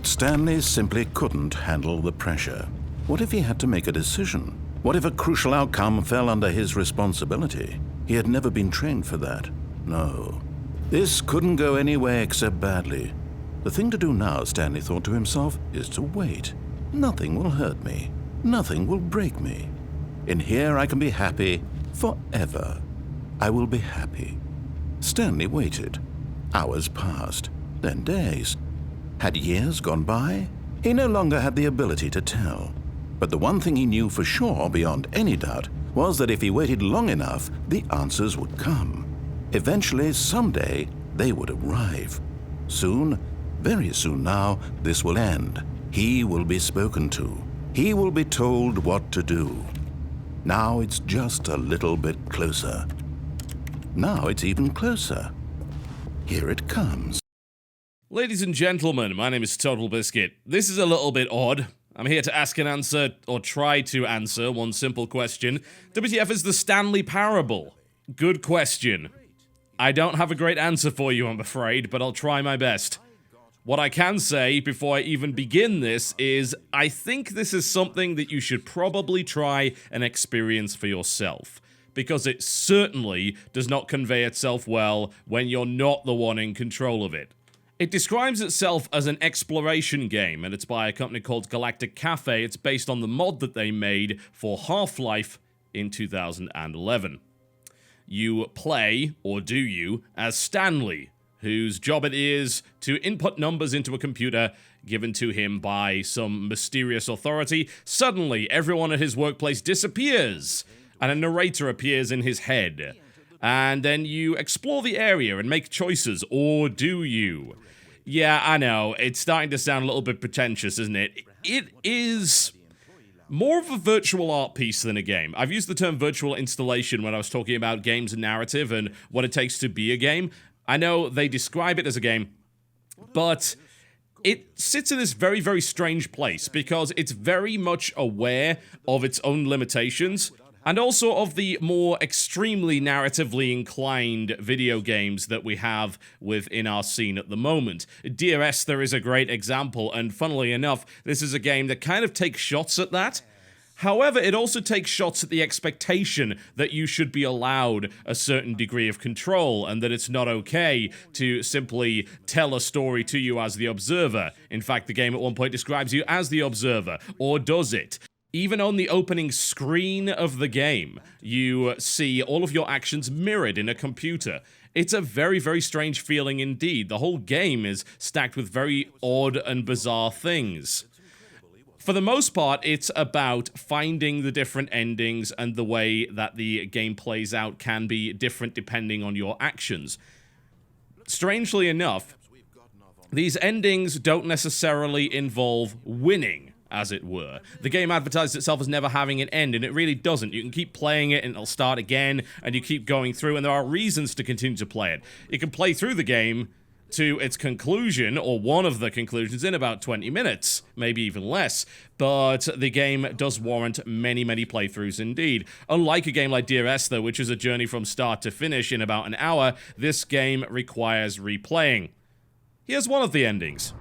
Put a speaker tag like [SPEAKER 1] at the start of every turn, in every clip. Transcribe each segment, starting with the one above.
[SPEAKER 1] But Stanley simply couldn't handle the pressure. What if he had to make a decision? What if a crucial outcome fell under his responsibility? He had never been trained for that. No. This couldn't go any way except badly. The thing to do now, Stanley thought to himself, is to wait. Nothing will hurt me. Nothing will break me. In here I can be happy forever. I will be happy. Stanley waited. Hours passed, then days. Had years gone by? He no longer had the ability to tell. But the one thing he knew for sure, beyond any doubt, was that if he waited long enough, the answers would come. Eventually, someday, they would arrive. Soon, very soon now, this will end. He will be spoken to. He will be told what to do. Now it's just a little bit closer. Now it's even closer. Here it comes.
[SPEAKER 2] Ladies and gentlemen, my name is TotalBiscuit. This is a little bit odd. I'm here to ask and answer, or try to answer, one simple question. WTF is the Stanley parable? Good question. I don't have a great answer for you, I'm afraid, but I'll try my best. What I can say before I even begin this is, I think this is something that you should probably try and experience for yourself. Because it certainly does not convey itself well when you're not the one in control of it. It describes itself as an exploration game, and it's by a company called Galactic Cafe. It's based on the mod that they made for Half-Life in 2011. You play, or do you, as Stanley, whose job it is to input numbers into a computer given to him by some mysterious authority. Suddenly, everyone at his workplace disappears, and a narrator appears in his head. And then you explore the area and make choices, or do you? Yeah, I know, it's starting to sound a little bit pretentious, isn't it? It is more of a virtual art piece than a game. I've used the term virtual installation when I was talking about games and narrative and what it takes to be a game. I know they describe it as a game, but it sits in this very, very strange place because it's very much aware of its own limitations, and also of the more extremely narratively inclined video games that we have within our scene at the moment. Dear Esther is a great example, and funnily enough, this is a game that kind of takes shots at that. However, it also takes shots at the expectation that you should be allowed a certain degree of control, and that it's not okay to simply tell a story to you as the observer. In fact, the game at one point describes you as the observer, or does it? Even on the opening screen of the game, you see all of your actions mirrored in a computer. It's a very, very strange feeling indeed. The whole game is stacked with very odd and bizarre things. For the most part, it's about finding the different endings, and the way that the game plays out can be different depending on your actions. Strangely enough, these endings don't necessarily involve winning, as it were. The game advertises itself as never having an end, and it really doesn't. You can keep playing it, and it'll start again, and you keep going through, and there are reasons to continue to play it. You can play through the game to its conclusion, or one of the conclusions, in about 20 minutes, maybe even less, but the game does warrant many, many playthroughs indeed. Unlike a game like Dear Esther, which is a journey from start to finish in about an hour, this game requires replaying. Here's one of the endings.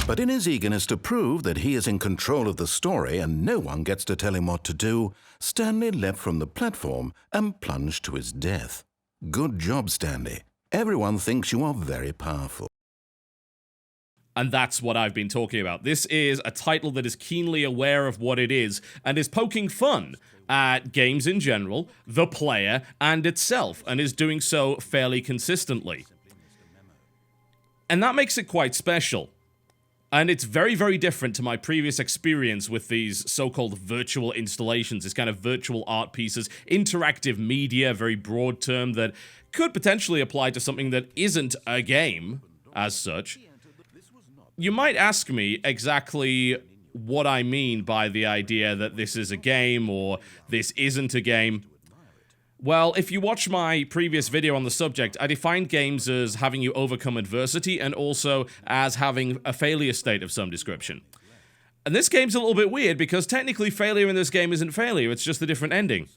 [SPEAKER 1] But in his eagerness to prove that he is in control of the story and no one gets to tell him what to do, Stanley leapt from the platform and plunged to his death. Good job, Stanley. Everyone thinks you are very powerful.
[SPEAKER 2] And that's what I've been talking about. This is a title that is keenly aware of what it is, and is poking fun at games in general, the player, and itself, and is doing so fairly consistently. And that makes it quite special. And it's very, very different to my previous experience with these so-called virtual installations, this kind of virtual art pieces, interactive media, very broad term that could potentially apply to something that isn't a game, as such. You might ask me exactly what I mean by the idea that this is a game, or this isn't a game. Well, if you watch my previous video on the subject, I defined games as having you overcome adversity, and also as having a failure state of some description. And this game's a little bit weird, because technically failure in this game isn't failure, it's just a different ending.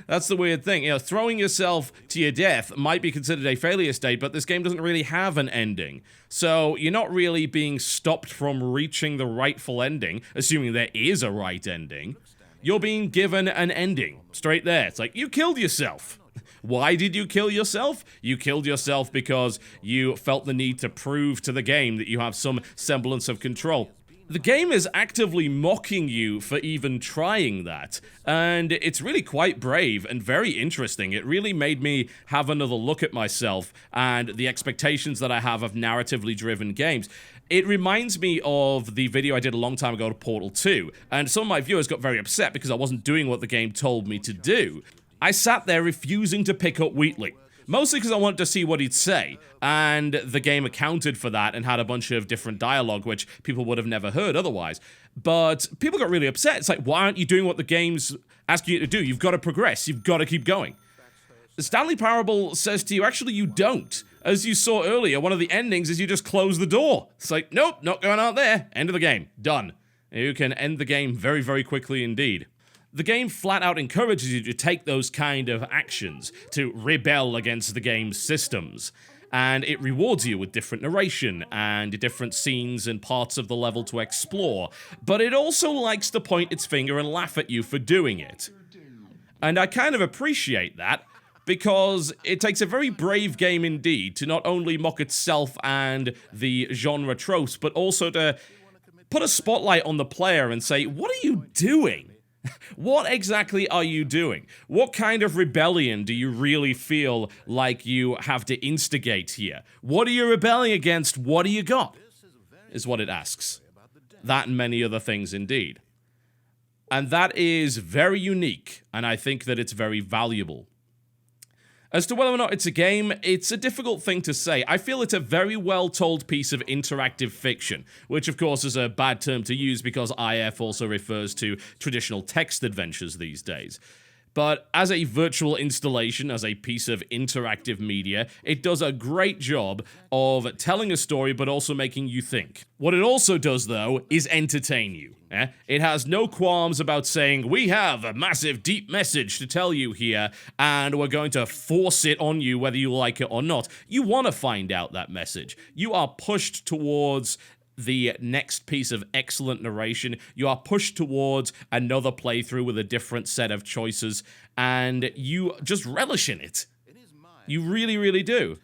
[SPEAKER 2] That's the weird thing. You know, throwing yourself to your death might be considered a failure state, but this game doesn't really have an ending. So you're not really being stopped from reaching the rightful ending, assuming there is a right ending. You're being given an ending, straight there. It's like, you killed yourself. Why did you kill yourself? You killed yourself because you felt the need to prove to the game that you have some semblance of control. The game is actively mocking you for even trying that, and it's really quite brave and very interesting. It really made me have another look at myself and the expectations that I have of narratively driven games. It reminds me of the video I did a long time ago to Portal 2, and some of my viewers got very upset because I wasn't doing what the game told me to do. I sat there refusing to pick up Wheatley. Mostly because I wanted to see what he'd say, and the game accounted for that and had a bunch of different dialogue, which people would have never heard otherwise. But people got really upset. It's like, why aren't you doing what the game's asking you to do? You've got to progress. You've got to keep going. The Stanley Parable says to you, actually, you don't. As you saw earlier, one of the endings is you just close the door. It's like, nope, not going out there. End of the game. Done. You can end the game very, very quickly indeed. The game flat out encourages you to take those kind of actions, to rebel against the game's systems, and it rewards you with different narration and different scenes and parts of the level to explore, but it also likes to point its finger and laugh at you for doing it. And I kind of appreciate that, because it takes a very brave game indeed to not only mock itself and the genre tropes, but also to put a spotlight on the player and say, what are you doing? What exactly are you doing? What kind of rebellion do you really feel like you have to instigate here? What are you rebelling against? What do you got? Is what it asks. That and many other things indeed. And that is very unique, and I think that it's very valuable. As to whether or not it's a game, it's a difficult thing to say. I feel it's a very well-told piece of interactive fiction, which of course is a bad term to use because IF also refers to traditional text adventures these days. But as a virtual installation, as a piece of interactive media, it does a great job of telling a story but also making you think. What it also does, though, is entertain you. It has no qualms about saying, we have a massive, deep message to tell you here, and we're going to force it on you whether you like it or not. You want to find out that message. You are pushed towards the next piece of excellent narration. You are pushed towards another playthrough with a different set of choices, and you just relish in it. You really, really do.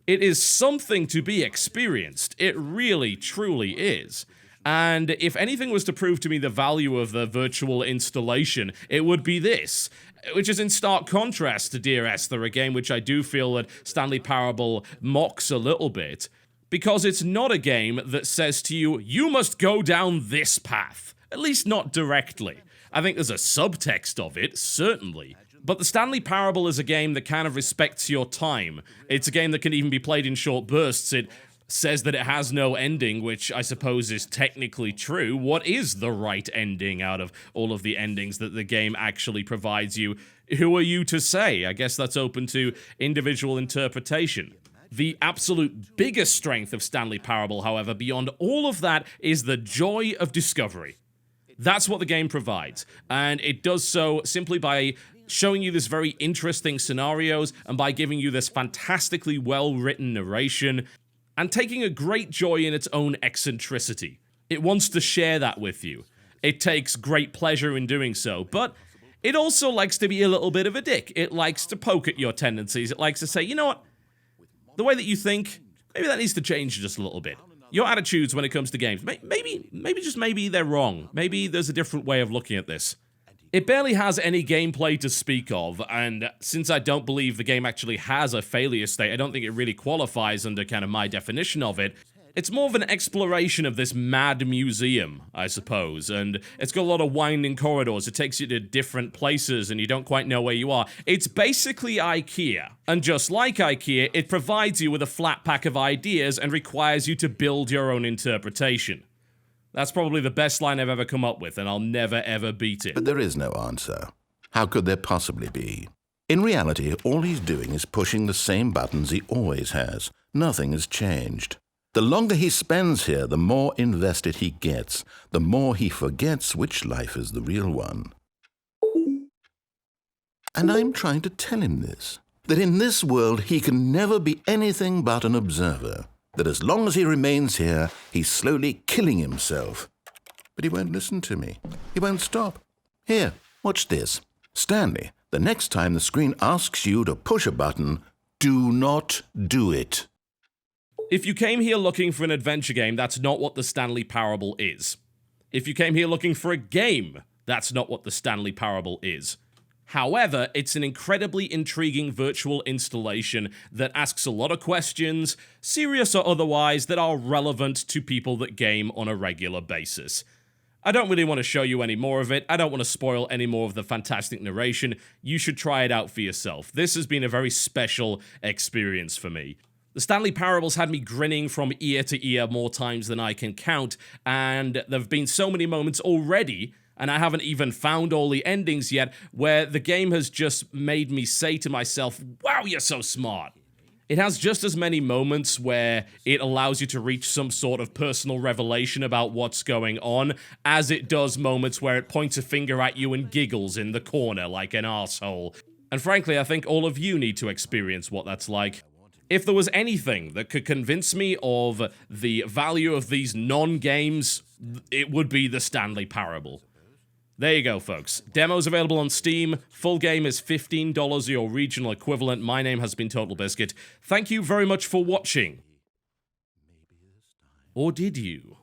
[SPEAKER 2] It is something to be experienced. It really, truly is. And if anything was to prove to me the value of the virtual installation, it would be this, which is in stark contrast to Dear Esther, a game which I do feel that Stanley Parable mocks a little bit, because it's not a game that says to you, you must go down this path. At least not directly. I think there's a subtext of it, certainly. But the Stanley Parable is a game that kind of respects your time. It's a game that can even be played in short bursts. It says that it has no ending, which I suppose is technically true. What is the right ending out of all of the endings that the game actually provides you? Who are you to say? I guess that's open to individual interpretation. The absolute biggest strength of Stanley Parable, however, beyond all of that, is the joy of discovery. That's what the game provides, and it does so simply by showing you this very interesting scenarios and by giving you this fantastically well-written narration and taking a great joy in its own eccentricity. It wants to share that with you. It takes great pleasure in doing so, but it also likes to be a little bit of a dick. It likes to poke at your tendencies. It likes to say, you know what? The way that you think, maybe that needs to change just a little bit. Your attitudes when it comes to games, maybe they're wrong. Maybe there's a different way of looking at this. It barely has any gameplay to speak of, and since I don't believe the game actually has a failure state, I don't think it really qualifies under kind of my definition of it. It's more of an exploration of this mad museum, I suppose, and it's got a lot of winding corridors. It takes you to different places, and you don't quite know where you are. It's basically IKEA, and just like IKEA, it provides you with a flat pack of ideas and requires you to build your own interpretation. That's probably the best line I've ever come up with, and I'll never ever beat it.
[SPEAKER 1] But there is no answer. How could there possibly be? In reality, all he's doing is pushing the same buttons he always has. Nothing has changed. The longer he spends here, the more invested he gets, the more he forgets which life is the real one. And I'm trying to tell him this, that in this world he can never be anything but an observer, that as long as he remains here, he's slowly killing himself. But he won't listen to me. He won't stop. Here, watch this. Stanley, the next time the screen asks you to push a button, do not do it.
[SPEAKER 2] If you came here looking for an adventure game, that's not what the Stanley Parable is. If you came here looking for a game, that's not what the Stanley Parable is. However, it's an incredibly intriguing virtual installation that asks a lot of questions, serious or otherwise, that are relevant to people that game on a regular basis. I don't really want to show you any more of it. I don't want to spoil any more of the fantastic narration. You should try it out for yourself. This has been a very special experience for me. The Stanley Parables had me grinning from ear to ear more times than I can count, and there have been so many moments already, and I haven't even found all the endings yet, where the game has just made me say to myself, wow, you're so smart. It has just as many moments where it allows you to reach some sort of personal revelation about what's going on, as it does moments where it points a finger at you and giggles in the corner like an arsehole. And frankly, I think all of you need to experience what that's like. If there was anything that could convince me of the value of these non-games, it would be the Stanley Parable. There you go, folks. Demo's available on Steam. Full game is $15 your regional equivalent. My name has been TotalBiscuit. Thank you very much for watching. Or did you?